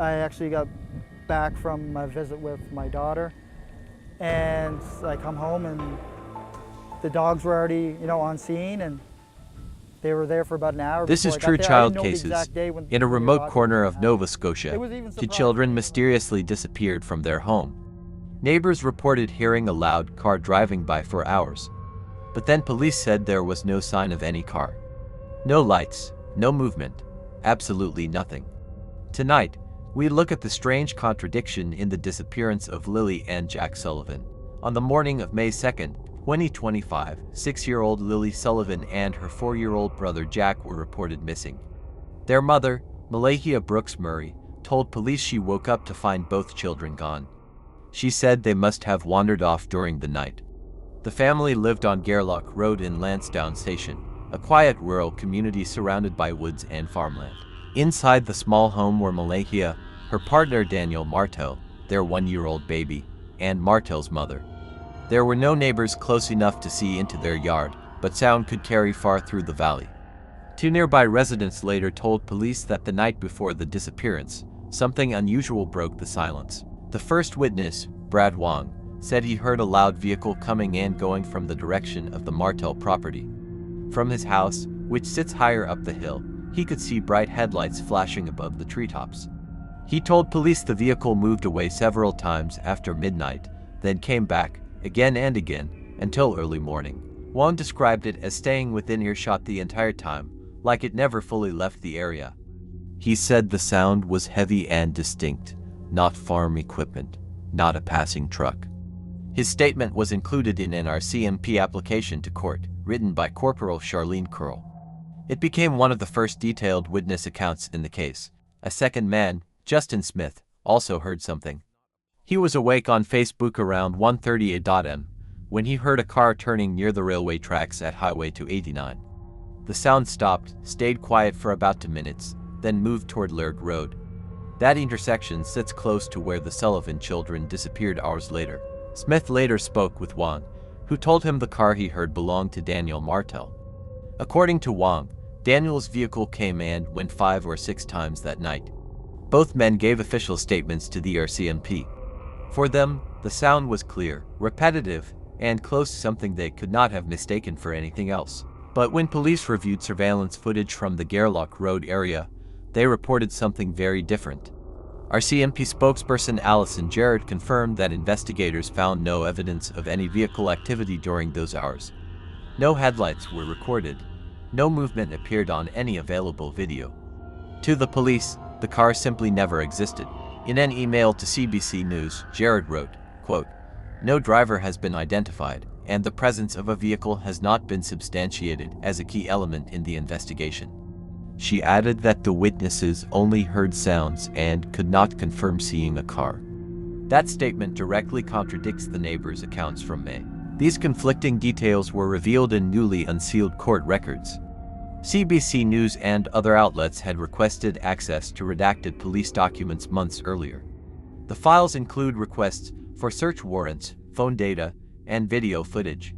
I actually got back from my visit with my daughter, and I come home and the dogs were already, on scene, and they were there for about an hour. This is true child cases. In a remote corner of Nova Scotia, two children mysteriously disappeared from their home. Neighbors reported hearing a loud car driving by for hours. But then police said there was no sign of any car. No lights, no movement, absolutely nothing. Tonight, we look at the strange contradiction in the disappearance of Lilly and Jack Sullivan. On the morning of May 2nd, 2025, 6-year-old Lilly Sullivan and her 4-year-old brother Jack were reported missing. Their mother, Malehya Murray, told police she woke up to find both children gone. She said they must have wandered off during the night. The family lived on Gairloch Road in Lansdowne Station, a quiet rural community surrounded by woods and farmland. Inside the small home were Malehya, her partner Daniel Martel, their 1-year-old baby, and Martel's mother. There were no neighbors close enough to see into their yard, but sound could carry far through the valley. Two nearby residents later told police that the night before the disappearance, something unusual broke the silence. The first witness, Brad Wong, said he heard a loud vehicle coming and going from the direction of the Martel property. From his house, which sits higher up the hill, he could see bright headlights flashing above the treetops. He told police the vehicle moved away several times after midnight, then came back, again and again, until early morning. Wong described it as staying within earshot the entire time, like it never fully left the area. He said the sound was heavy and distinct, not farm equipment, not a passing truck. His statement was included in an RCMp application to court, written by Corporal Charlene Curl. It became one of the first detailed witness accounts in the case. A second man, Justin Smith, also heard something. He was awake on Facebook around 1:30 a.m. when he heard a car turning near the railway tracks at Highway 289. The sound stopped, stayed quiet for about 2 minutes, then moved toward Laird Road. That intersection sits close to where the Sullivan children disappeared hours later. Smith later spoke with Wong, who told him the car he heard belonged to Daniel Martel. According to Wong, Daniel's vehicle came and went 5 or 6 times that night. Both men gave official statements to the RCMp. For them, the sound was clear, repetitive, and close to something they could not have mistaken for anything else. But when police reviewed surveillance footage from the Gairloch Road area, they reported something very different. RCMp spokesperson Alison Jarrett confirmed that investigators found no evidence of any vehicle activity during those hours. No headlights were recorded. No movement appeared on any available video. To the police, the car simply never existed. In an email to CBC News, Jarrett wrote, quote, "No driver has been identified, and the presence of a vehicle has not been substantiated as a key element in the investigation." She added that the witnesses only heard sounds and could not confirm seeing a car. That statement directly contradicts the neighbors' accounts from May. These conflicting details were revealed in newly unsealed court records. CBC News and other outlets had requested access to redacted police documents months earlier. The files include requests for search warrants, phone data, and video footage.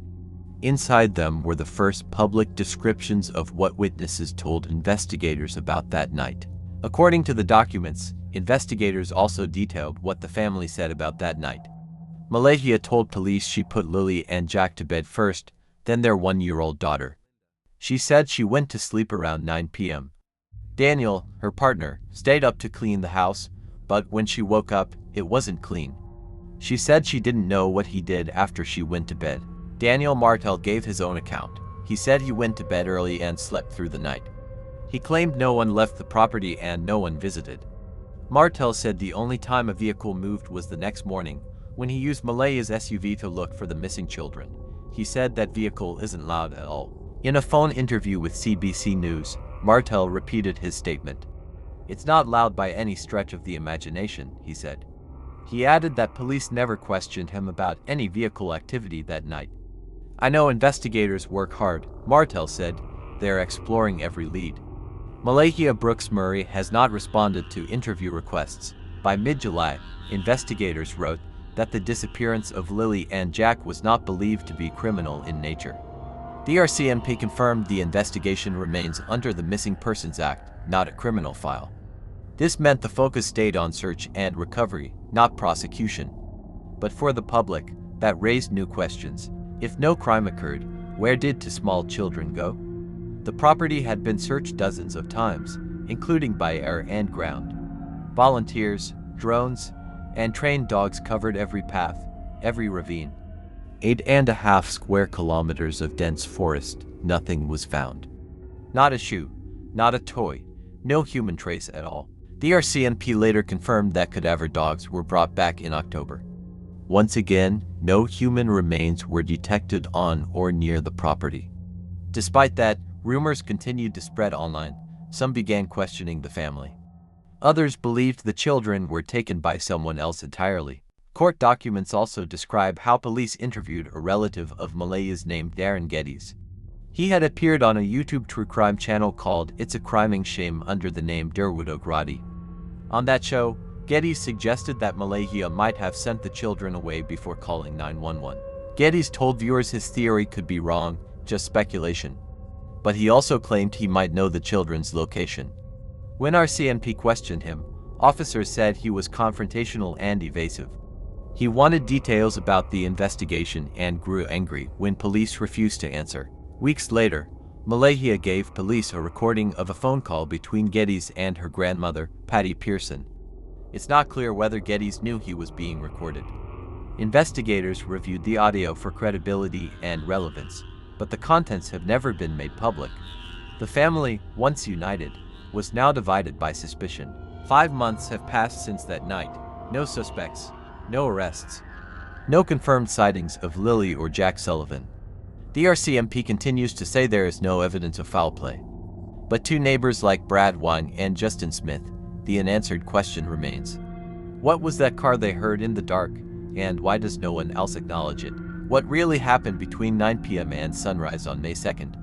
Inside them were the first public descriptions of what witnesses told investigators about that night. According to the documents, investigators also detailed what the family said about that night. Malehya told police she put Lilly and Jack to bed first, then their 1-year-old daughter. She said she went to sleep around 9 p.m. Daniel, her partner, stayed up to clean the house, but when she woke up, it wasn't clean. She said she didn't know what he did after she went to bed. Daniel Martel gave his own account. He said he went to bed early and slept through the night. He claimed no one left the property and no one visited. Martel said the only time a vehicle moved was the next morning, when he used Malehya's SUV to look for the missing children. He said that vehicle isn't loud at all. In a phone interview with CBC News, Martel repeated his statement. "It's not loud by any stretch of the imagination," he said. He added that police never questioned him about any vehicle activity that night. "I know investigators work hard," Martel said. "They're exploring every lead." Malehya Murray has not responded to interview requests. By mid-July, investigators wrote that the disappearance of Lilly and Jack was not believed to be criminal in nature. The RCMp confirmed the investigation remains under the Missing Persons Act, not a criminal file. This meant the focus stayed on search and recovery, not prosecution. But for the public, that raised new questions. If no crime occurred, where did two small children go? The property had been searched dozens of times, including by air and ground. Volunteers, drones, and trained dogs covered every path, every ravine. 8.5 square kilometers of dense forest, nothing was found. Not a shoe, not a toy, no human trace at all. The RCMp later confirmed that cadaver dogs were brought back in October. Once again, no human remains were detected on or near the property. Despite that, rumors continued to spread online. Some began questioning the family. Others believed the children were taken by someone else entirely. Court documents also describe how police interviewed a relative of Malehya's named Darren Geddes. He had appeared on a YouTube true crime channel called It's a Criming Shame under the name Durwood O'Grady. On that show, Geddes suggested that Malehya might have sent the children away before calling 911. Geddes told viewers his theory could be wrong, just speculation. But he also claimed he might know the children's location. When RCMp questioned him, officers said he was confrontational and evasive. He wanted details about the investigation and grew angry when police refused to answer. Weeks later, Malehya gave police a recording of a phone call between Geddes and her grandmother, Patty Pearson. It's not clear whether Geddes knew he was being recorded. Investigators reviewed the audio for credibility and relevance, but the contents have never been made public. The family, once united, was now divided by suspicion. 5 months have passed since that night. No suspects, no arrests, no confirmed sightings of Lilly or Jack Sullivan. The RCMp continues to say there is no evidence of foul play. But two neighbors like Brad Wang and Justin Smith, the unanswered question remains. What was that car they heard in the dark, and why does no one else acknowledge it? What really happened between 9 p.m. and sunrise on May 2nd?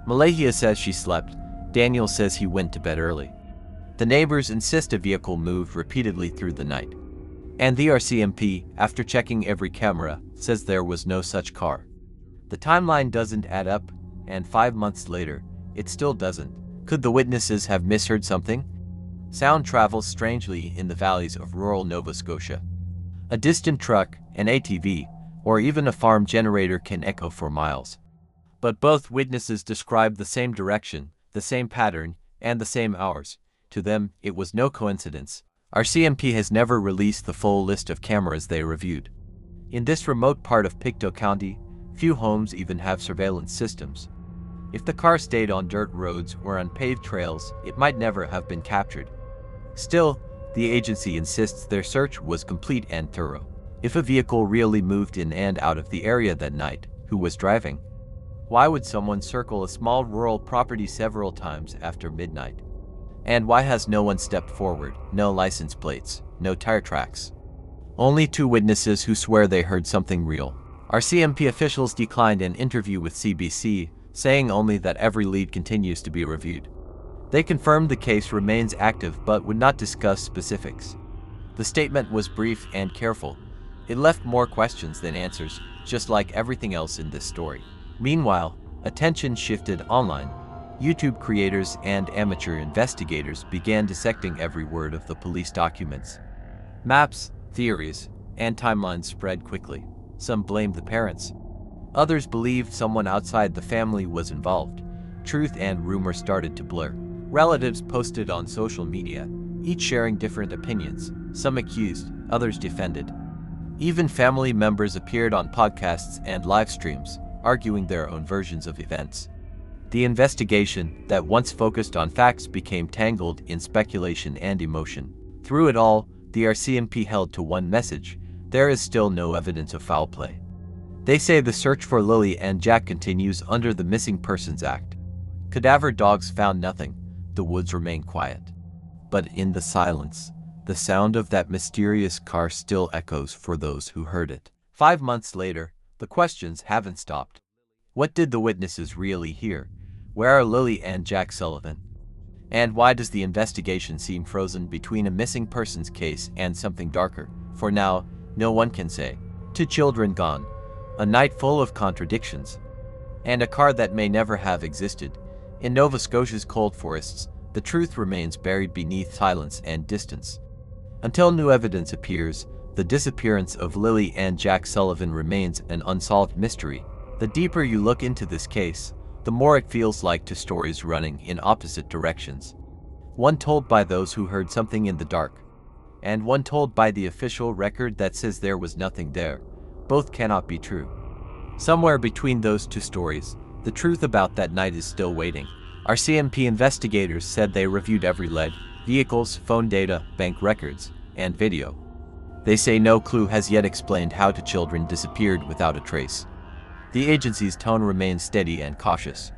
Malehya says she slept. Daniel says he went to bed early. The neighbors insist a vehicle moved repeatedly through the night. And the RCMp, after checking every camera, says there was no such car. The timeline doesn't add up, and 5 months later, it still doesn't. Could the witnesses have misheard something? Sound travels strangely in the valleys of rural Nova Scotia. A distant truck, an ATV, or even a farm generator can echo for miles. But both witnesses describe the same direction, the same pattern, and the same hours. To them, it was no coincidence. RCMp has never released the full list of cameras they reviewed. In this remote part of Pictou County, few homes even have surveillance systems. If the car stayed on dirt roads or on paved trails, it might never have been captured. Still, the agency insists their search was complete and thorough. If a vehicle really moved in and out of the area that night, who was driving? Why would someone circle a small rural property several times after midnight? And why has no one stepped forward? No license plates, no tire tracks. Only two witnesses who swear they heard something real. RCMp officials declined an interview with CBC, saying only that every lead continues to be reviewed. They confirmed the case remains active but would not discuss specifics. The statement was brief and careful. It left more questions than answers, just like everything else in this story. Meanwhile, attention shifted online. YouTube creators and amateur investigators began dissecting every word of the police documents. Maps, theories, and timelines spread quickly. Some blamed the parents. Others believed someone outside the family was involved. Truth and rumor started to blur. Relatives posted on social media, each sharing different opinions. Some accused, others defended. Even family members appeared on podcasts and live streams, arguing their own versions of events. The investigation that once focused on facts became tangled in speculation and emotion. Through it all, the RCMp held to one message: there is still no evidence of foul play. They say the search for Lilly and Jack continues under the Missing Persons Act. Cadaver dogs found nothing. The woods remain quiet. But in the silence, the sound of that mysterious car still echoes for those who heard it. 5 months later, the questions haven't stopped. What did the witnesses really hear? Where are Lilly and Jack Sullivan? And why does the investigation seem frozen between a missing persons case and something darker? For now, no one can say. 2 children gone, a night full of contradictions, and a car that may never have existed. In Nova Scotia's cold forests, the truth remains buried beneath silence and distance. Until new evidence appears, the disappearance of Lilly and Jack Sullivan remains an unsolved mystery. The deeper you look into this case, the more it feels like two stories running in opposite directions. One told by those who heard something in the dark, and one told by the official record that says there was nothing there. Both cannot be true. Somewhere between those two stories, the truth about that night is still waiting. RCMp investigators said they reviewed every lead, vehicles, phone data, bank records, and video. They say no clue has yet explained how two children disappeared without a trace. The agency's tone remains steady and cautious.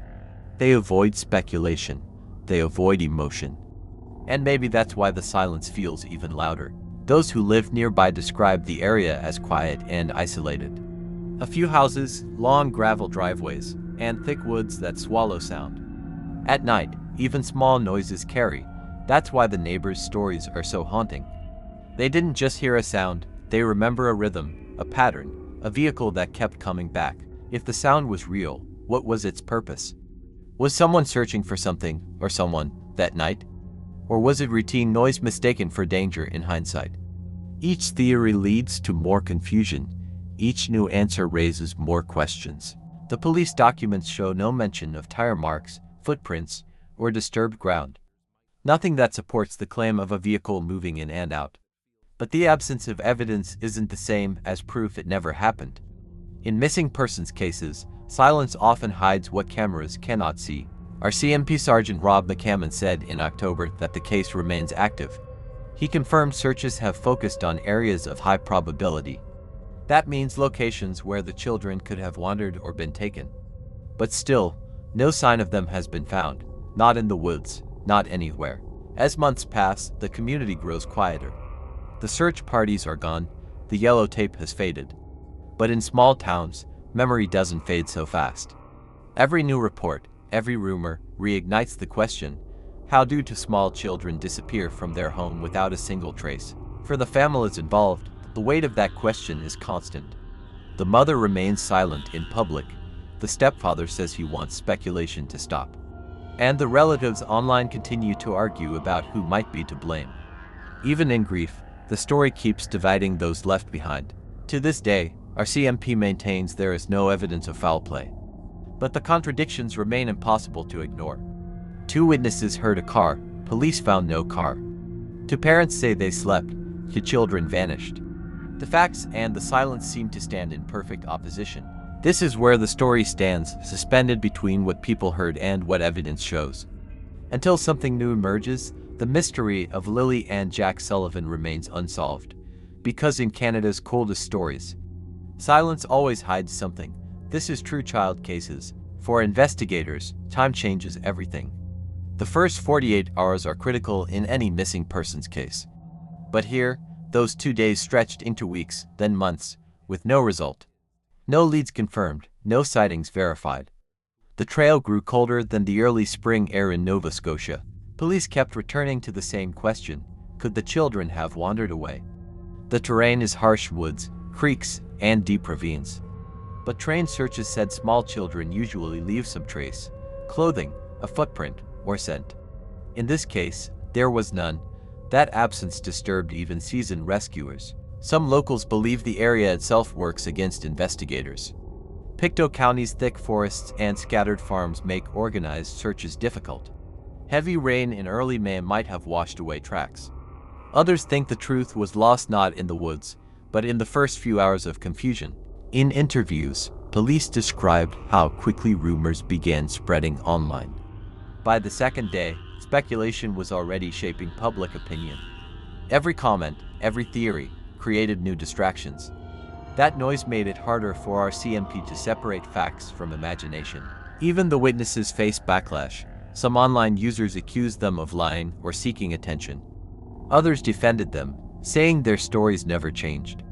They avoid speculation. They avoid emotion. And maybe that's why the silence feels even louder. Those who live nearby describe the area as quiet and isolated. A few houses, long gravel driveways, and thick woods that swallow sound. At night, even small noises carry. That's why the neighbors' stories are so haunting. They didn't just hear a sound, they remember a rhythm, a pattern, a vehicle that kept coming back. If the sound was real, what was its purpose? Was someone searching for something, or someone, that night? Or was it routine noise mistaken for danger in hindsight? Each theory leads to more confusion. Each new answer raises more questions. The police documents show no mention of tire marks, footprints, or disturbed ground. Nothing that supports the claim of a vehicle moving in and out. But the absence of evidence isn't the same as proof it never happened. In missing persons cases, silence often hides what cameras cannot see. RCMp Sergeant Rob McCammon said in October that the case remains active. He confirmed searches have focused on areas of high probability. That means locations where the children could have wandered or been taken. But still, no sign of them has been found. Not in the woods, not anywhere. As months pass, the community grows quieter. The search parties are gone, the yellow tape has faded. But in small towns, memory doesn't fade so fast. Every new report, every rumor, reignites the question, how do two small children disappear from their home without a single trace? For the families involved, the weight of that question is constant. The mother remains silent in public. The stepfather says he wants speculation to stop. And the relatives online continue to argue about who might be to blame. Even in grief, the story keeps dividing those left behind. To this day, RCMp maintains there is no evidence of foul play. But the contradictions remain impossible to ignore. Two witnesses heard a car, police found no car. Two parents say they slept, two children vanished. The facts and the silence seem to stand in perfect opposition. This is where the story stands, suspended between what people heard and what evidence shows. Until something new emerges, the mystery of Lilly and Jack Sullivan remains unsolved. Because in Canada's coldest stories, silence always hides something. This is true child cases. For investigators, time changes everything. The first 48 hours are critical in any missing persons case. But here, those 2 days stretched into weeks, then months, with no result. No leads confirmed, no sightings verified. The trail grew colder than the early spring air in Nova Scotia. Police kept returning to the same question: could the children have wandered away? The terrain is harsh woods, creeks, and deep ravines. But trained searches said small children usually leave some trace, clothing, a footprint, or scent. In this case, there was none. That absence disturbed even seasoned rescuers. Some locals believe the area itself works against investigators. Pictou County's thick forests and scattered farms make organized searches difficult. Heavy rain in early May might have washed away tracks. Others think the truth was lost not in the woods, but in the first few hours of confusion. In interviews, police described how quickly rumors began spreading online. By the second day, speculation was already shaping public opinion. Every comment, every theory, created new distractions. That noise made it harder for RCMp to separate facts from imagination. Even the witnesses faced backlash. Some online users accused them of lying or seeking attention. Others defended them, saying their stories never changed.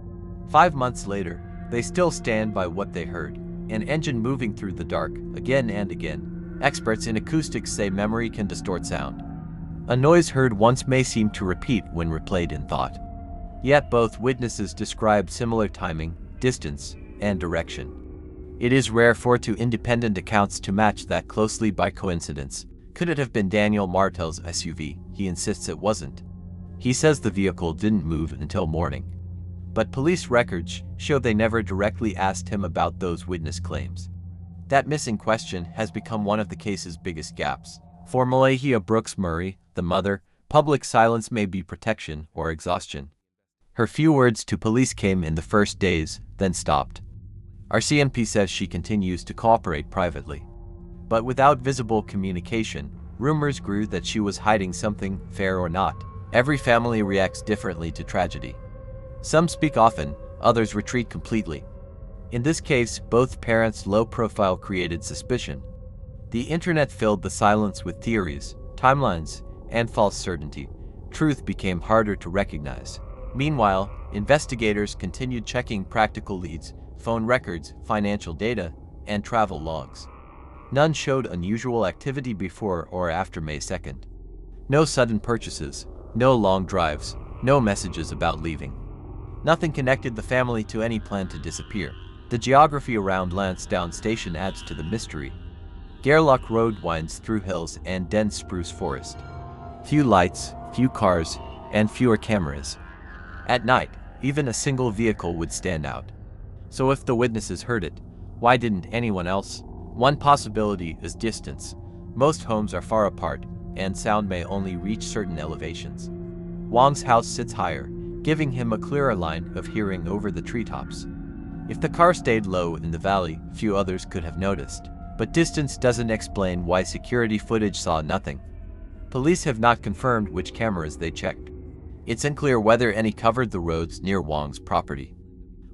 5 months later, they still stand by what they heard: an engine moving through the dark, again and again. Experts in acoustics say memory can distort sound. A noise heard once may seem to repeat when replayed in thought. Yet both witnesses described similar timing, distance, and direction. It is rare for two independent accounts to match that closely by coincidence. Could it have been Daniel Martel's SUV? He insists it wasn't. He says the vehicle didn't move until morning. But police records show they never directly asked him about those witness claims. That missing question has become one of the case's biggest gaps. For Malehya Brooks Murray, the mother, public silence may be protection or exhaustion. Her few words to police came in the first days, then stopped. RCMp says she continues to cooperate privately. But without visible communication, rumors grew that she was hiding something, fair or not. Every family reacts differently to tragedy. Some speak often, others retreat completely. In this case, both parents' low profile created suspicion. The internet filled the silence with theories, timelines, and false certainty. Truth became harder to recognize. Meanwhile, investigators continued checking practical leads, phone records, financial data, and travel logs. None showed unusual activity before or after May 2nd. No sudden purchases, no long drives, no messages about leaving. Nothing connected the family to any plan to disappear. The geography around Lansdowne Station adds to the mystery. Gairloch Road winds through hills and dense spruce forest. Few lights, few cars, and fewer cameras. At night, even a single vehicle would stand out. So if the witnesses heard it, why didn't anyone else? One possibility is distance. Most homes are far apart, and sound may only reach certain elevations. Wong's house sits higher, giving him a clearer line of hearing over the treetops. If the car stayed low in the valley, few others could have noticed. But distance doesn't explain why security footage saw nothing. Police have not confirmed which cameras they checked. It's unclear whether any covered the roads near Wong's property.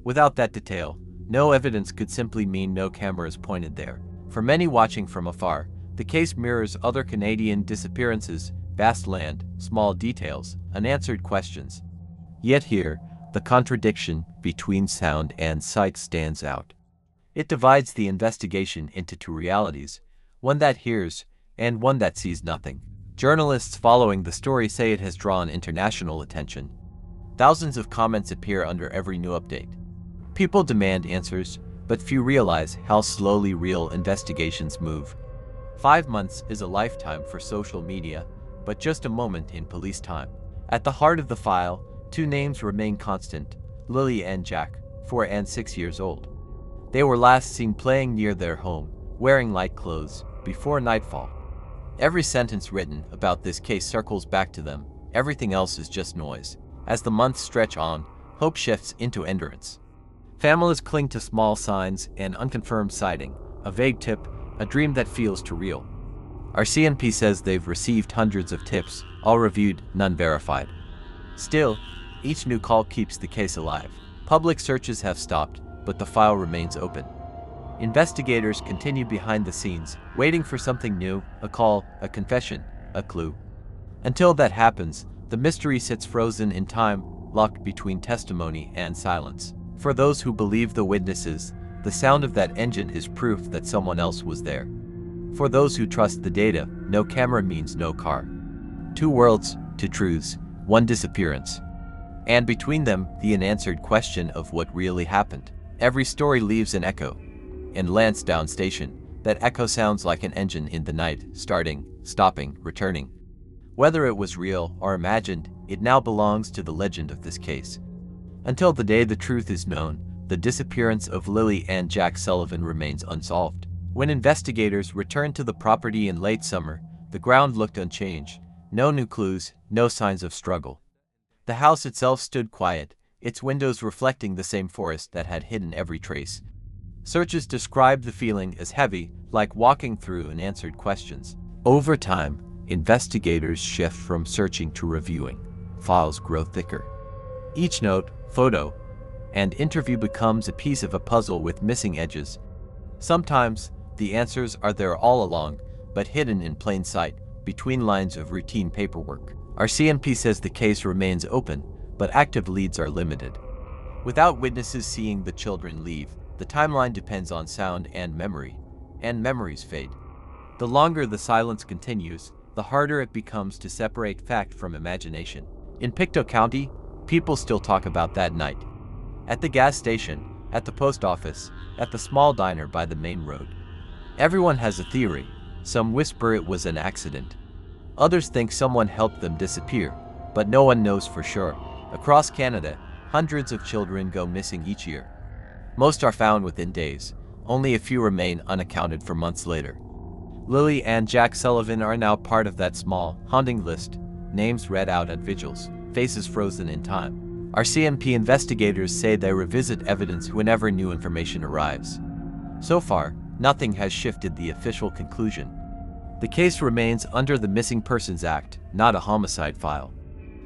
Without that detail, no evidence could simply mean no cameras pointed there. For many watching from afar, the case mirrors other Canadian disappearances: vast land, small details, unanswered questions. Yet here, the contradiction between sound and sight stands out. It divides the investigation into two realities, one that hears and one that sees nothing. Journalists following the story say it has drawn international attention. Thousands of comments appear under every new update. People demand answers, but few realize how slowly real investigations move. 5 months is a lifetime for social media, but just a moment in police time. At the heart of the file, two names remain constant: Lilly and Jack, 4 and 6 years old. They were last seen playing near their home, wearing light clothes, before nightfall. Every sentence written about this case circles back to them. Everything else is just noise. As the months stretch on, hope shifts into endurance. Families cling to small signs, an unconfirmed sighting, a vague tip, a dream that feels too real. RCMp says they've received hundreds of tips, all reviewed, none verified. Still, each new call keeps the case alive. Public searches have stopped, but the file remains open. Investigators continue behind the scenes, waiting for something new: a call, a confession, a clue. Until that happens, the mystery sits frozen in time, locked between testimony and silence. For those who believe the witnesses, the sound of that engine is proof that someone else was there. For those who trust the data, no camera means no car. Two worlds, two truths, one disappearance. And between them, the unanswered question of what really happened. Every story leaves an echo. In Lansdowne Station, that echo sounds like an engine in the night, starting, stopping, returning. Whether it was real or imagined, it now belongs to the legend of this case. Until the day the truth is known, the disappearance of Lilly and Jack Sullivan remains unsolved. When investigators returned to the property in late summer, the ground looked unchanged. No new clues, no signs of struggle. The house itself stood quiet, its windows reflecting the same forest that had hidden every trace. Searches described the feeling as heavy, like walking through unanswered questions. Over time, investigators shift from searching to reviewing. Files grow thicker. Each note, photo, and interview becomes a piece of a puzzle with missing edges. Sometimes, the answers are there all along, but hidden in plain sight, between lines of routine paperwork. RCMp says the case remains open, but active leads are limited. Without witnesses seeing the children leave, the timeline depends on sound and memories fade. The longer the silence continues, the harder it becomes to separate fact from imagination. In Pictou County, people still talk about that night. At the gas station, at the post office, at the small diner by the main road. Everyone has a theory, Some whisper it was an accident. Others think someone helped them disappear, but no one knows for sure. Across Canada, hundreds of children go missing each year. Most are found within days. Only a few remain unaccounted for months later. Lilly and Jack Sullivan are now part of that small, haunting list. Names read out at vigils, faces frozen in time. RCMp investigators say they revisit evidence whenever new information arrives. So far, nothing has shifted the official conclusion. The case remains under the Missing Persons Act, not a homicide file.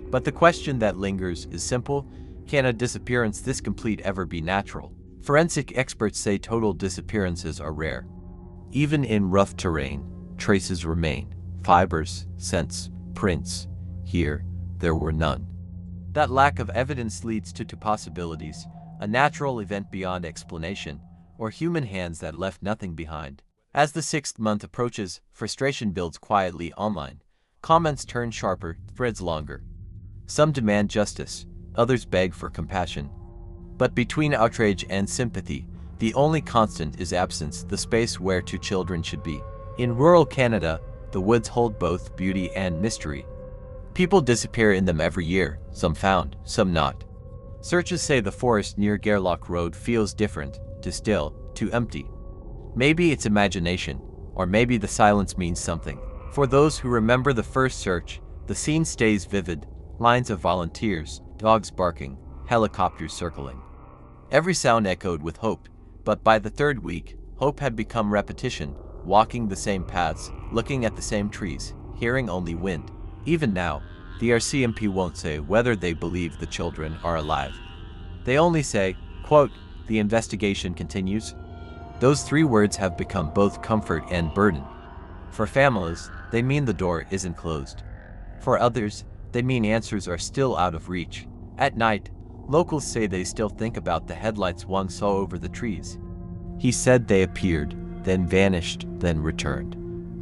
But the question that lingers is simple: can a disappearance this complete ever be natural? Forensic experts say total disappearances are rare. Even in rough terrain, traces remain. Fibers, scents, prints. Here, there were none. That lack of evidence leads to two possibilities: a natural event beyond explanation, or human hands that left nothing behind. As the 6th month approaches, frustration builds quietly online. Comments turn sharper, threads longer. Some demand justice, others beg for compassion. But between outrage and sympathy, the only constant is absence, the space where two children should be. In rural Canada, the woods hold both beauty and mystery. People disappear in them every year, some found, some not. Searchers say the forest near Gairloch Road feels different, too still, too empty. Maybe it's imagination, or maybe the silence means something. For those who remember the first search, the scene stays vivid: lines of volunteers, dogs barking, helicopters circling. Every sound echoed with hope, but by the 3rd week, hope had become repetition, walking the same paths, looking at the same trees, hearing only wind. Even now, the RCMp won't say whether they believe the children are alive. They only say, quote, "The investigation continues." Those 3 words have become both comfort and burden. For families, they mean the door isn't closed. For others, they mean answers are still out of reach. At night, locals say they still think about the headlights one saw over the trees. He said they appeared, then vanished, then returned.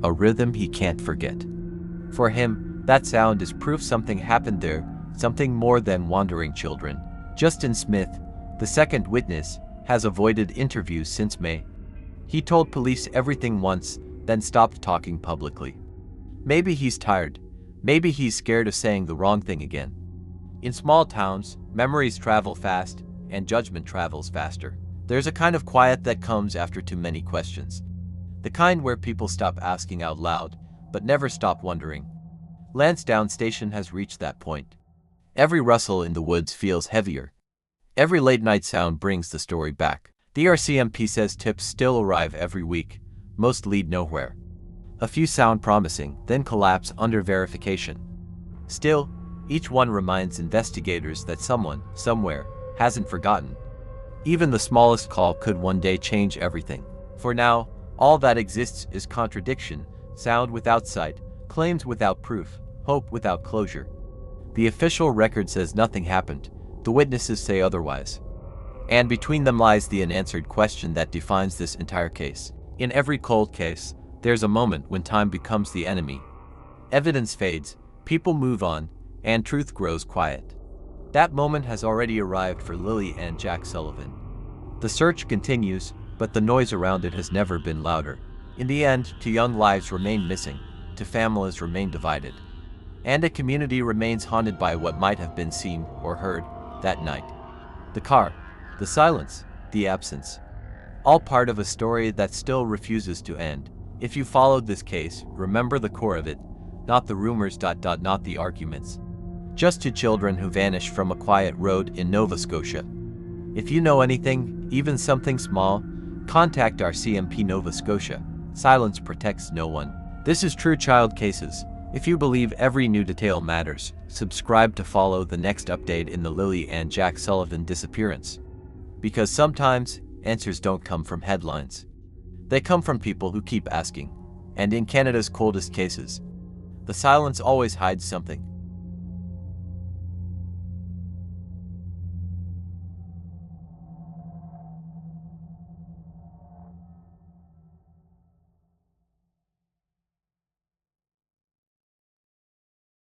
A rhythm he can't forget. For him, that sound is proof something happened there, something more than wandering children. Justin Smith, the second witness, has avoided interviews since May. He told police everything once, then stopped talking publicly. Maybe he's tired. Maybe he's scared of saying the wrong thing again. In small towns, memories travel fast, and judgment travels faster. There's a kind of quiet that comes after too many questions. The kind where people stop asking out loud, but never stop wondering. Lansdowne Station has reached that point. Every rustle in the woods feels heavier. Every late-night sound brings the story back. The RCMp says tips still arrive every week. Most lead nowhere. A few sound promising, then collapse under verification. Still, each one reminds investigators that someone, somewhere, hasn't forgotten. Even the smallest call could one day change everything. For now, all that exists is contradiction, sound without sight, claims without proof, hope without closure. The official record says nothing happened. The witnesses say otherwise. And between them lies the unanswered question that defines this entire case. In every cold case, there's a moment when time becomes the enemy. Evidence fades, people move on, and truth grows quiet. That moment has already arrived for Lilly and Jack Sullivan. The search continues, but the noise around it has never been louder. In the end, 2 young lives remain missing, 2 families remain divided, and a community remains haunted by what might have been seen or heard that night. The car, the silence, the absence. All part of a story that still refuses to end. If you followed this case, remember the core of it, not the rumors, not the arguments. Just 2 children who vanished from a quiet road in Nova Scotia. If you know anything, even something small, contact RCMp Nova Scotia. Silence protects no one. This is True Child Cases. If you believe every new detail matters, subscribe to follow the next update in the Lilly and Jack Sullivan disappearance. Because sometimes, answers don't come from headlines. They come from people who keep asking. And in Canada's coldest cases, the silence always hides something.